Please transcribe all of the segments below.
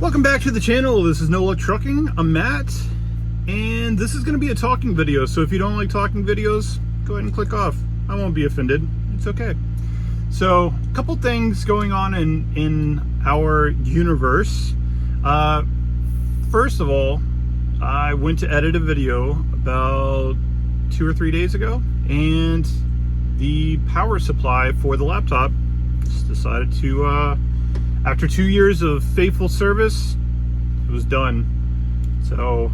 Welcome back to the channel. This is No Luck Trucking. I'm Matt, and this is going to be a talking video. So if you don't like talking videos, go ahead and click off. I won't be offended. It's okay. So a couple things going on in our universe. First of all, I went to edit a video about 2 or 3 days ago, and the power supply for the laptop just decided to after 2 years of faithful service, it was done. So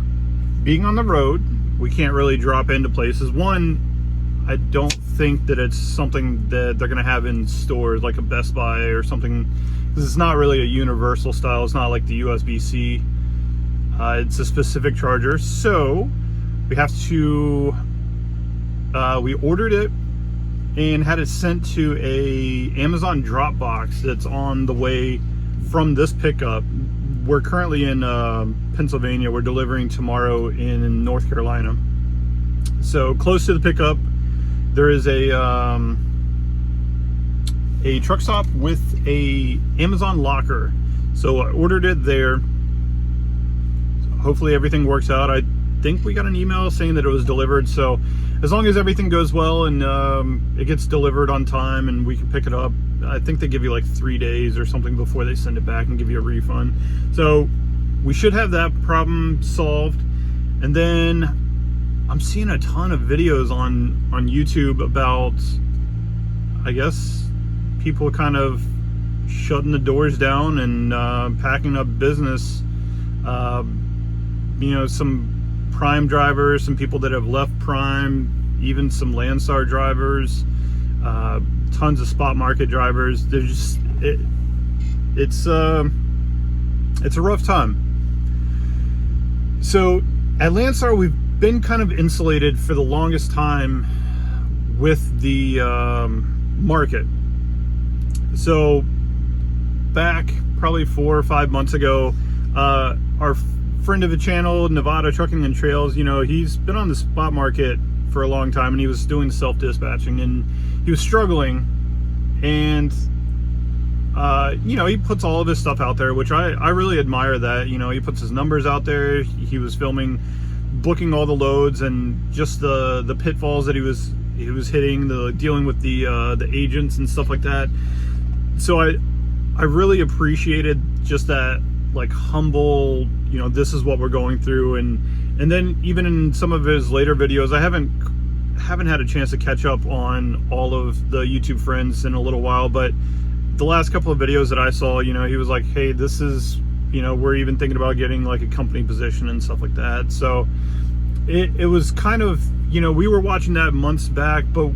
being on the road, we can't really drop into places. One, I don't think that it's something that they're gonna have in stores like a Best Buy or something, because it's not really a universal style. It's not like the USB-C. It's a specific charger. So we have to, we ordered it and had it sent to a Amazon Dropbox that's on the way from this pickup. We're currently in Pennsylvania. We're delivering tomorrow in North Carolina. So close to the pickup, there is a truck stop with a Amazon locker. So I ordered it there. Hopefully everything works out. I think we got an email saying that it was delivered. So as long as everything goes well and it gets delivered on time and we can pick it up, I think they give you like 3 days or something before they send it back and give you a refund. So we should have that problem solved. And then I'm seeing a ton of videos on YouTube about, I guess, people kind of shutting the doors down and packing up business. You know, some Prime drivers, some people that have left Prime, even some Landstar drivers, tons of spot market drivers. They're just, it's a rough time. So at Landstar, we've been kind of insulated for the longest time with the market. So back probably 4 or 5 months ago, our friend of the channel, Nevada Trucking and Trails, you know, he's been on the spot market for a long time, and he was doing self-dispatching, and he was struggling. And you know, he puts all of his stuff out there, which I really admire that. You know, he puts his numbers out there. He was filming, booking all the loads, and just the pitfalls that he was hitting, the dealing with the agents and stuff like that. So I really appreciated just that, like, humble, you know, this is what we're going through. And then even in some of his later videos, I haven't had a chance to catch up on all of the YouTube friends in a little while, but the last couple of videos that I saw, you know, he was like, hey, this is, you know, we're even thinking about getting like a company position and stuff like that. So it was kind of, you know, we were watching that months back, but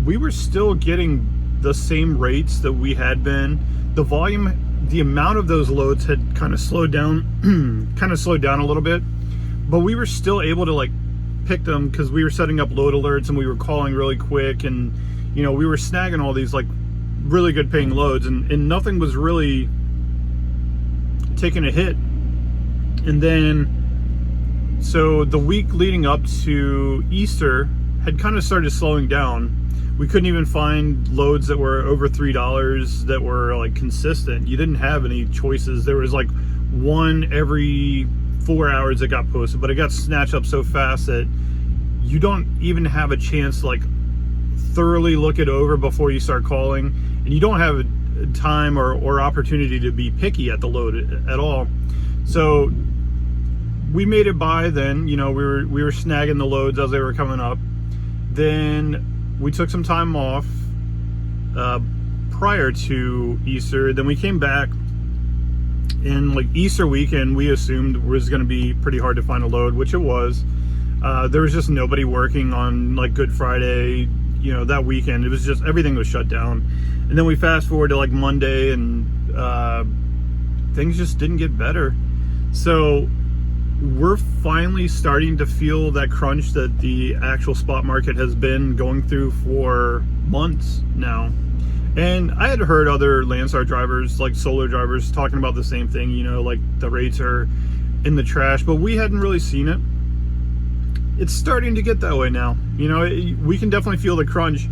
we were still getting the same rates that we had been. The volume, the amount of those loads had kind of slowed down, a little bit, but we were still able to like pick them because we were setting up load alerts and we were calling really quick, and you know, we were snagging all these like really good paying loads, and nothing was really taking a hit. And then so the week leading up to Easter had kind of started slowing down. We couldn't even find loads that were over $3 that were like consistent. You didn't have any choices. There was like one every 4 hours that got posted, but it got snatched up so fast that you don't even have a chance to like thoroughly look it over before you start calling, and you don't have a time or opportunity to be picky at the load at all. So we made it by then. You know, we were snagging the loads as they were coming up. Then we took some time off prior to Easter. Then we came back, and like Easter weekend, we assumed was going to be pretty hard to find a load, which it was. There was just nobody working on like Good Friday, you know, that weekend. It was just, everything was shut down. And then we fast forward to like Monday, and things just didn't get better. So we're finally starting to feel that crunch that the actual spot market has been going through for months now. And I had heard other Landstar drivers, like solar drivers, talking about the same thing, you know, like the rates are in the trash, but we hadn't really seen it. It's starting to get that way now. You know, we can definitely feel the crunch.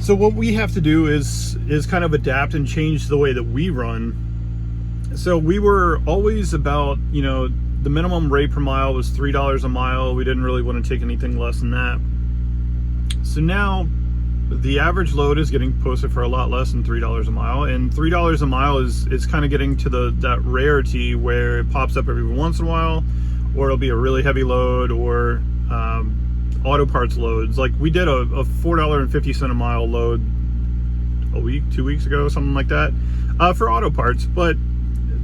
So what we have to do is kind of adapt and change the way that we run. So we were always about, the minimum rate per mile was $3 a mile. We didn't really want to take anything less than that. So now the average load is getting posted for a lot less than $3 a mile, and $3 a mile is kind of getting to that rarity where it pops up every once in a while, or it'll be a really heavy load, or auto parts loads. Like we did a $4.50 a mile load a week, 2 weeks ago, something like that, for auto parts. But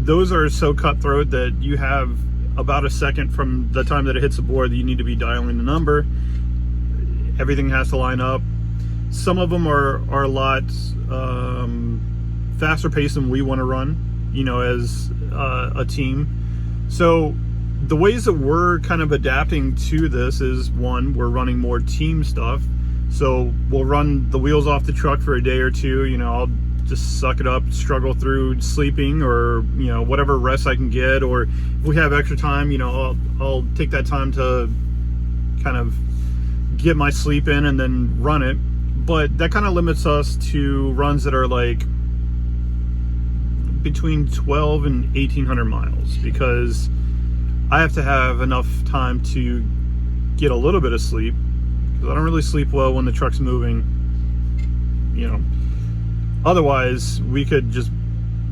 those are so cutthroat that you have about a second from the time that it hits the board that you need to be dialing the number. Everything has to line up. Some of them are a lot faster paced than we want to run, as a team. So the ways that we're kind of adapting to this is, one, we're running more team stuff. So we'll run the wheels off the truck for a day or two. I'll just suck it up, struggle through sleeping, or whatever rest I can get. Or if we have extra time, I'll take that time to kind of get my sleep in and then run it. But that kind of limits us to runs that are like between 12 and 1,800 miles, because I have to have enough time to get a little bit of sleep, because I don't really sleep well when the truck's moving. Otherwise we could just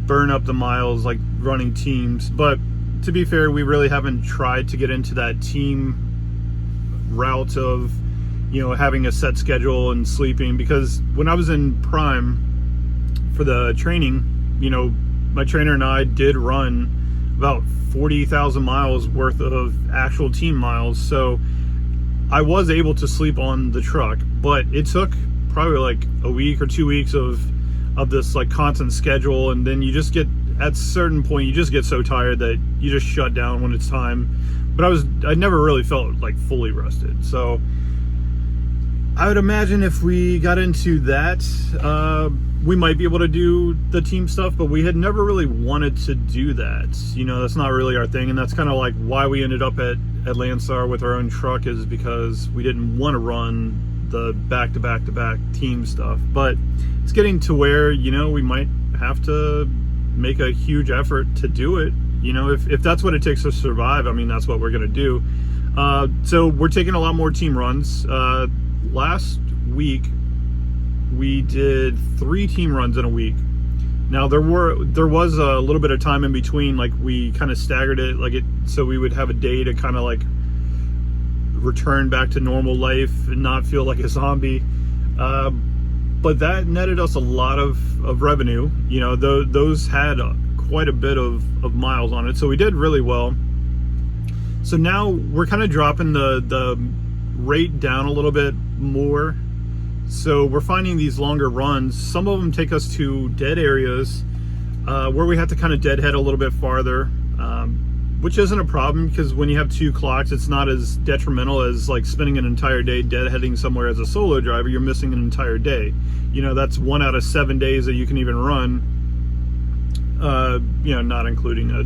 burn up the miles like running teams. But to be fair, we really haven't tried to get into that team route of having a set schedule and sleeping, because when I was in Prime for the training, my trainer and I did run about 40,000 miles worth of actual team miles. So I was able to sleep on the truck, but it took probably like a week or 2 weeks of this like constant schedule. And then you just get, at a certain point, you just get so tired that you just shut down when it's time. But I never really felt like fully rested. So I would imagine if we got into that, we might be able to do the team stuff, but we had never really wanted to do that. That's not really our thing, and that's kind of like why we ended up at Landstar with our own truck, is because we didn't want to run the back-to-back-to-back team stuff. But it's getting to where, we might have to make a huge effort to do it. If that's what it takes to survive, that's what we're going to do. So we're taking a lot more team runs. Last week we did 3 team runs in a week. Now there was a little bit of time in between, like we kind of staggered it, so we would have a day to kind of like return back to normal life and not feel like a zombie. But that netted us a lot of revenue. Those had quite a bit of miles on it, so we did really well. So now we're kind of dropping the rate down a little bit more. So we're finding these longer runs. Some of them take us to dead areas where we have to kind of deadhead a little bit farther, which isn't a problem, because when you have 2 clocks, it's not as detrimental as like spending an entire day deadheading somewhere as a solo driver. You're missing an entire day. That's 1 out of 7 days that you can even run, not including a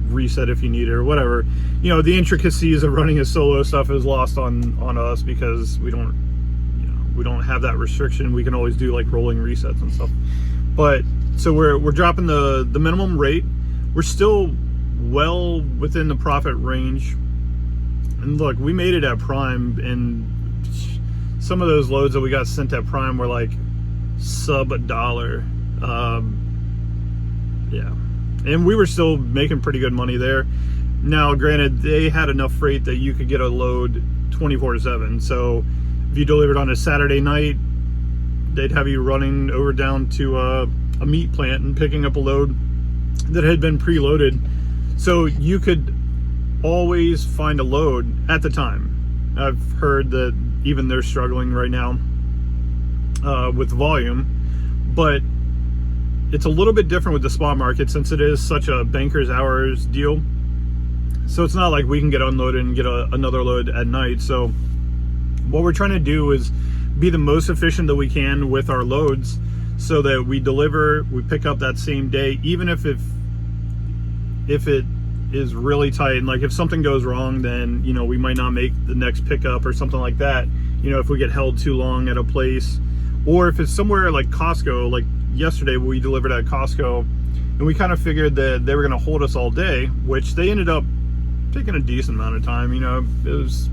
reset if you need it or whatever. The intricacies of running a solo stuff is lost on us, because we don't have that restriction. We can always do like rolling resets and stuff. But so we're dropping the minimum rate. We're still well within the profit range. And look, we made it at Prime, and some of those loads that we got sent at Prime were like sub $1. Yeah. And we were still making pretty good money there. Now, granted, they had enough freight that you could get a load 24/7. So if you delivered on a Saturday night, they'd have you running over down to a meat plant and picking up a load that had been preloaded. So you could always find a load at the time. I've heard that even they're struggling right now with volume, but it's a little bit different with the spot market, since it is such a banker's hours deal. So it's not like we can get unloaded and get another load at night. So what we're trying to do is be the most efficient that we can with our loads, so that we deliver, we pick up that same day, even if it is really tight. And like if something goes wrong, then we might not make the next pickup or something like that. If we get held too long at a place, or if it's somewhere like Costco, like yesterday we delivered at Costco, and we kind of figured that they were going to hold us all day, which they ended up taking a decent amount of time. You know, it was,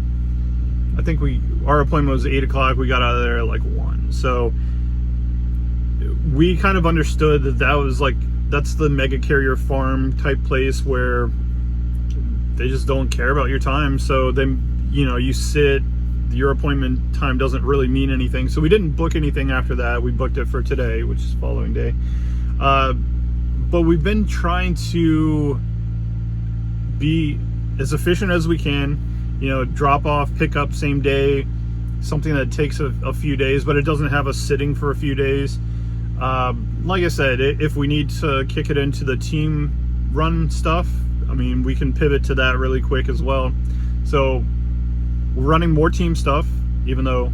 I think our appointment was 8 o'clock. We got out of there at like 1. So we kind of understood that was like, that's the mega carrier farm type place where they just don't care about your time. So then, you know, you sit, your appointment time doesn't really mean anything. So we didn't book anything after that. We booked it for today, which is following day. But we've been trying to be as efficient as we can, you know, drop off, pick up same day, something that takes a few days, but it doesn't have us sitting for a few days. Like I said, if we need to kick it into the team run stuff, I mean, we can pivot to that really quick as well. So we're running more team stuff, even though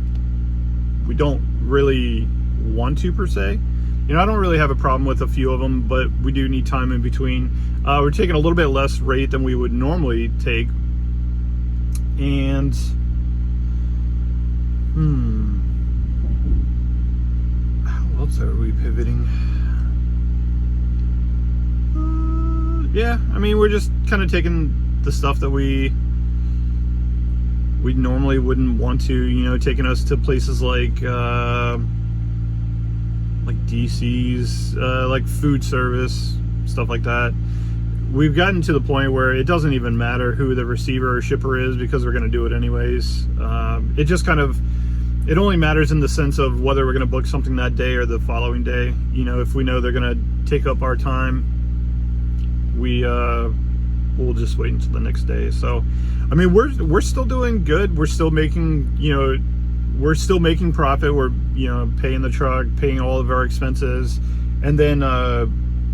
we don't really want to per se. You know, I don't really have a problem with a few of them, but we do need time in between. We're taking a little bit less rate than we would normally take. And how else are we pivoting? Yeah, I mean, we're just kind of taking the stuff that we normally wouldn't want to, you know, taking us to places like DC's, like food service, stuff like that. We've gotten to the point where it doesn't even matter who the receiver or shipper is, because we're going to do it anyways. It just kind of, it only matters in the sense of whether we're going to book something that day or the following day. You know, if we know they're going to take up our time, we'll just wait until the next day. So, I mean, we're still doing good. We're still making, you know, we're still making profit. We're, you know, paying the truck, paying all of our expenses, and then,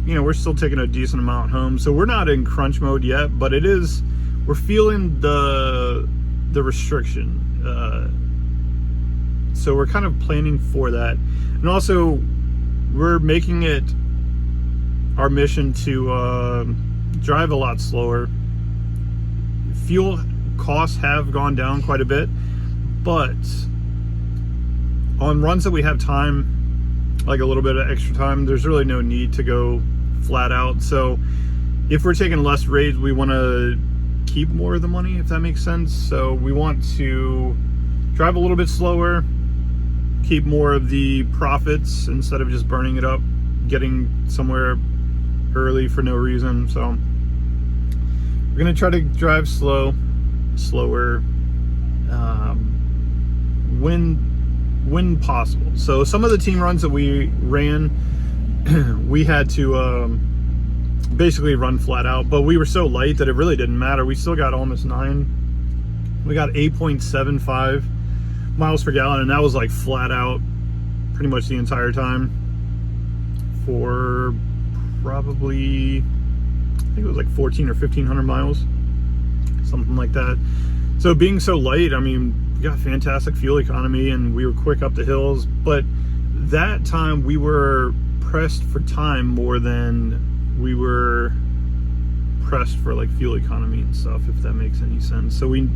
you know, we're still taking a decent amount home. So we're not in crunch mode yet, but it is, we're feeling the restriction. So we're kind of planning for that. And also, we're making it our mission to drive a lot slower. Fuel costs have gone down quite a bit, but on runs that we have time, like a little bit of extra time, there's really no need to go flat out. So if we're taking less rates, we want to keep more of the money, if that makes sense. So we want to drive a little bit slower, keep more of the profits instead of just burning it up, getting somewhere early for no reason. So we're gonna try to drive slower, when possible. So some of the team runs that we ran, we had to basically run flat out, but we were so light that it really didn't matter. We still got almost 9. We got 8.75 miles per gallon, and that was like flat out pretty much the entire time for probably, I think it was like 14 or 1500 miles, something like that. So being so light, I mean, we got fantastic fuel economy and we were quick up the hills, but that time we were pressed for time more than we were pressed for like fuel economy and stuff, if that makes any sense. So we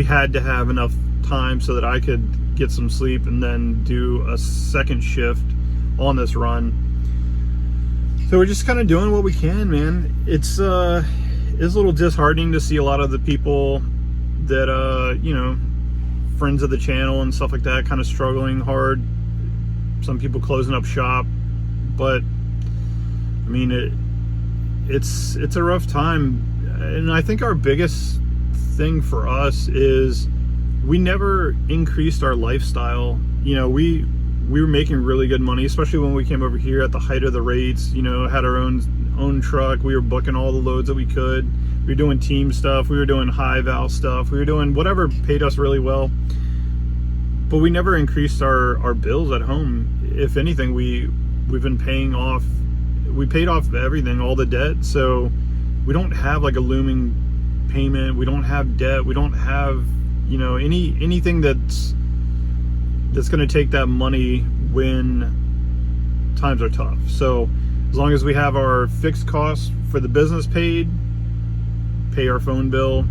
had to have enough time so that I could get some sleep and then do a second shift on this run. So we're just kind of doing what we can, man. It's a little disheartening to see a lot of the people that you know, friends of the channel and stuff like that, kind of struggling hard. Some people closing up shop, but I mean, it's a rough time. And I think our biggest thing for us is we never increased our lifestyle. You know, we were making really good money, especially when we came over here at the height of the rates. You know, had our own truck. We were booking all the loads that we could. We were doing team stuff. We were doing high val stuff. We were doing whatever paid us really well. But we never increased our bills at home. If anything, we've been paying off. We paid off everything, all the debt. So we don't have like a looming payment. We don't have debt. We don't have, you know, anything that's going to take that money when times are tough. So as long as we have our fixed costs for the business paid, pay our phone bill,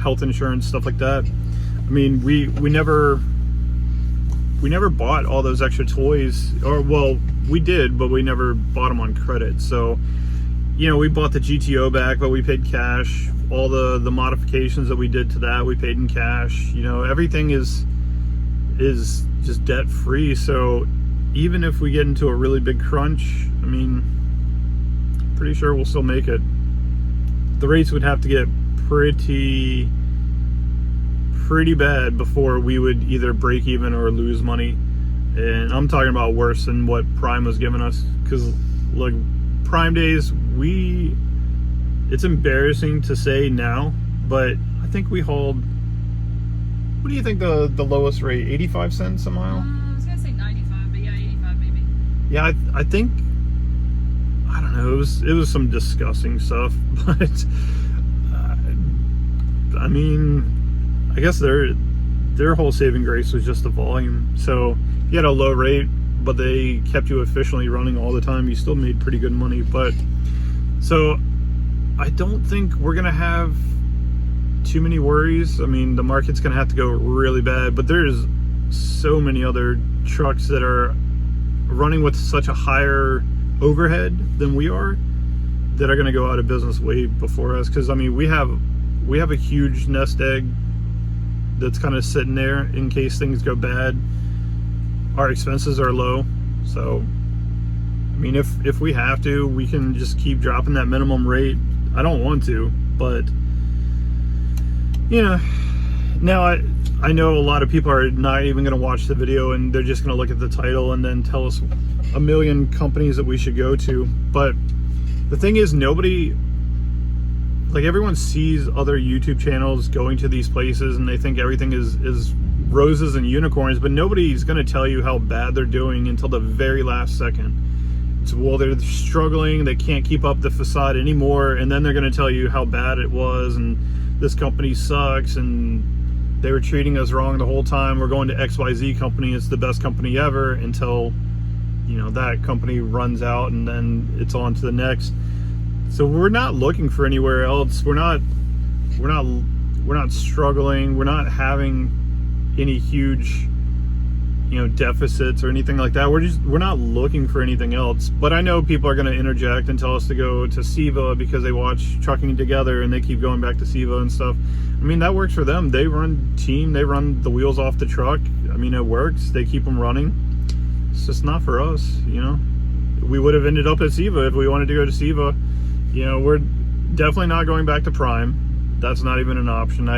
health insurance, stuff like that. I mean, we never never bought all those extra toys, or well, we did, but we never bought them on credit. So, you know, we bought the GTO back, but we paid cash. All the modifications that we did to that, we paid in cash. You know, everything is just debt free. So even if we get into a really big crunch, I mean, pretty sure we'll still make it. The rates would have to get pretty bad before we would either break even or lose money. And I'm talking about worse than what Prime was giving us, because like Prime days, it's embarrassing to say now, but I think we hauled, what do you think the lowest rate, 85 cents a mile? I was gonna say 95, but yeah, 85 maybe. Yeah, I think, I don't know, it was some disgusting stuff, but I mean, I guess their whole saving grace was just the volume. So you had a low rate, but they kept you efficiently running all the time. You still made pretty good money. But so I don't think we're gonna have too many worries. I mean, the market's gonna have to go really bad, but there's so many other trucks that are running with such a higher overhead than we are that are gonna go out of business way before us. Because I mean, we have a huge nest egg that's kind of sitting there in case things go bad. Our expenses are low, so I mean, if we have to, we can just keep dropping that minimum rate. I don't want to, but you know, now I know a lot of people are not even going to watch the video, and they're just going to look at the title and then tell us a million companies that we should go to. But the thing is, nobody, like, everyone sees other YouTube channels going to these places and they think everything is roses and unicorns, but nobody's going to tell you how bad they're doing until the very last second. It's, well, they're struggling, they can't keep up the facade anymore, and then they're going to tell you how bad it was, and this company sucks, and they were treating us wrong the whole time. We're going to XYZ company, it's the best company ever, until, you know, that company runs out, and then it's on to the next. So we're not looking for anywhere else. We're not struggling. We're not having any huge, you know, deficits or anything like that. We're not looking for anything else. But I know people are going to interject and tell us to go to SEVA because they watch Trucking Together and they keep going back to SEVA and stuff. I mean, that works for them. They run team. They run the wheels off the truck. I mean, it works. They keep them running. It's just not for us, you know. We would have ended up at SEVA if we wanted to go to SEVA. You know, we're definitely not going back to Prime. That's not even an option.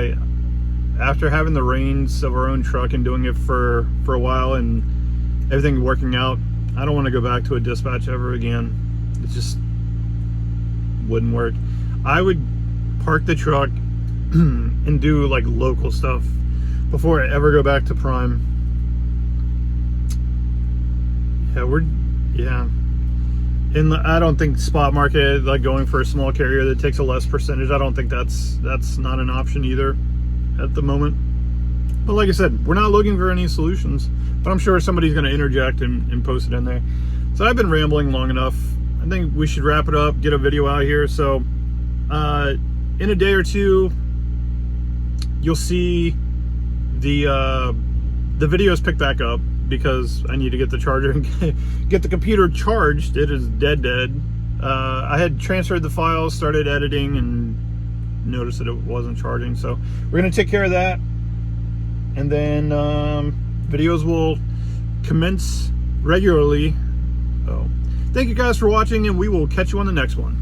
After having the reins of our own truck and doing it for a while and everything working out, I don't want to go back to a dispatch ever again. It just wouldn't work. I would park the truck and do like local stuff before I ever go back to Prime. Yeah. And I don't think spot market, like going for a small carrier that takes a less percentage, I don't think that's not an option either at the moment. But like I said, we're not looking for any solutions, but I'm sure somebody's going to interject and post it in there. So I've been rambling long enough. I think we should wrap it up, get a video out here. So in a day or two, you'll see the videos pick back up, because I need to get the charger and get the computer charged. It is dead. I had transferred the files, started editing, and noticed that it wasn't charging. So we're going to take care of that. And then videos will commence regularly. So thank you guys for watching, and we will catch you on the next one.